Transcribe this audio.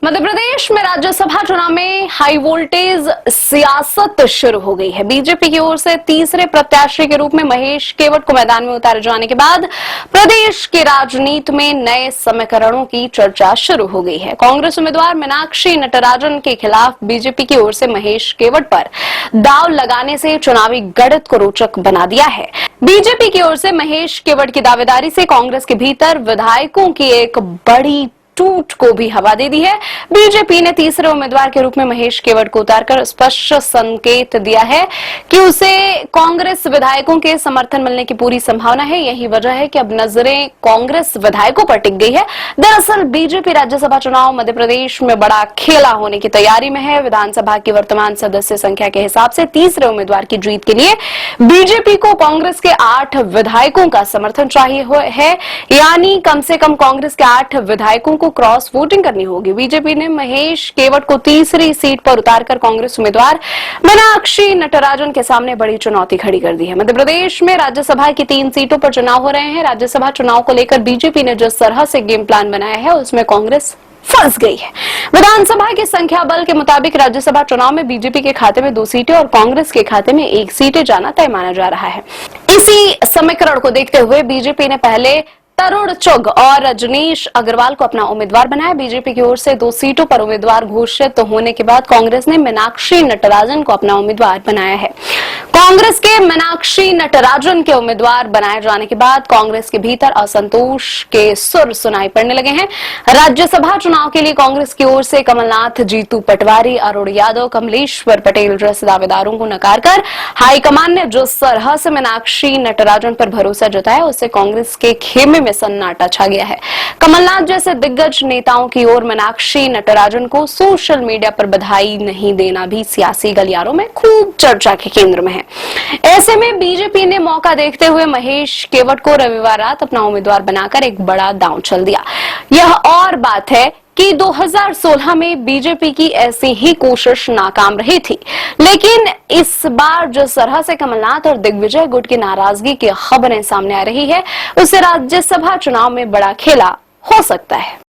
मध्य प्रदेश में राज्यसभा चुनाव में हाई वोल्टेज सियासत शुरू हो गई है। बीजेपी की ओर से तीसरे प्रत्याशी के रूप में महेश केवट को मैदान में उतारे जाने के बाद प्रदेश की राजनीति में नए समीकरणों की चर्चा शुरू हो गई है। कांग्रेस उम्मीदवार मीनाक्षी नटराजन के खिलाफ बीजेपी की ओर से महेश केवट पर दांव लगाने से चुनावी गणित को रोचक बना दिया है। बीजेपी की ओर से महेश केवट की दावेदारी से कांग्रेस के भीतर विधायकों की एक बड़ी टूट को भी हवा दे दी है। बीजेपी ने तीसरे उम्मीदवार के रूप में महेश केवट को उतारकर स्पष्ट संकेत दिया है कि उसे कांग्रेस विधायकों के समर्थन मिलने की पूरी संभावना है। यही वजह है कि अब नजरें कांग्रेस विधायकों पर टिक गई है। दरअसल बीजेपी राज्यसभा चुनाव मध्य प्रदेश में बड़ा खेला होने की तैयारी में है। विधानसभा की वर्तमान सदस्य संख्या के हिसाब से तीसरे उम्मीदवार की जीत के लिए बीजेपी को कांग्रेस के 8 विधायकों का समर्थन चाहिए है, यानी कम से कम कांग्रेस के 8 विधायकों को क्रॉस वोटिंग करनी होगी। बीजेपी ने महेश केवट को तीसरी सीट पर उतारकर कांग्रेस उम्मीदवार मीनाक्षी नटराजन के सामने बड़ी चुनौती खड़ी कर दी है। मध्य प्रदेश में राज्यसभा की 3 सीटों पर चुनाव हो रहे हैं। राज्यसभा चुनाव को लेकर बीजेपी ने जिस तरह से गेम प्लान बनाया है उसमें कांग्रेस फंस गई है। विधानसभा के संख्या बल के मुताबिक राज्यसभा चुनाव में बीजेपी के खाते में 2 सीटें और कांग्रेस के खाते में 1 सीटें जाना तय माना जा रहा है। इसी समीकरण को देखते हुए बीजेपी ने पहले तरुण चुग और रजनीश अग्रवाल को अपना उम्मीदवार बनाया। बीजेपी की ओर से 2 सीटों पर उम्मीदवार घोषित होने के बाद कांग्रेस ने मीनाक्षी नटराजन को अपना उम्मीदवार बनाया है। कांग्रेस के मीनाक्षी नटराजन के उम्मीदवार बनाए जाने के बाद कांग्रेस के भीतर असंतोष के सुर सुनाई पड़ने लगे हैं। राज्यसभा चुनाव के लिए कांग्रेस की ओर से कमलनाथ, जीतू पटवारी, अरुण यादव, कमलेश्वर पटेल जैसे दावेदारों को नकार कर हाईकमान ने जिस तरह से मीनाक्षी नटराजन पर भरोसा जताया उससे कांग्रेस के खेमे में सन्नाटा छा गया है। कमलनाथ जैसे दिग्गज नेताओं की ओर मीनाक्षी नटराजन को सोशल मीडिया पर बधाई नहीं देना भी सियासी गलियारों में खूब चर्चा के केंद्र में है। ऐसे में बीजेपी ने मौका देखते हुए महेश केवट को रविवार रात अपना उम्मीदवार बनाकर एक बड़ा दांव चल दिया। यह और बात है कि 2016 में बीजेपी की ऐसी ही कोशिश नाकाम रही थी, लेकिन इस बार जिस तरह से कमलनाथ और दिग्विजय गुट की नाराजगी की खबरें सामने आ रही है उससे राज्यसभा चुनाव में बड़ा खेला हो सकता है।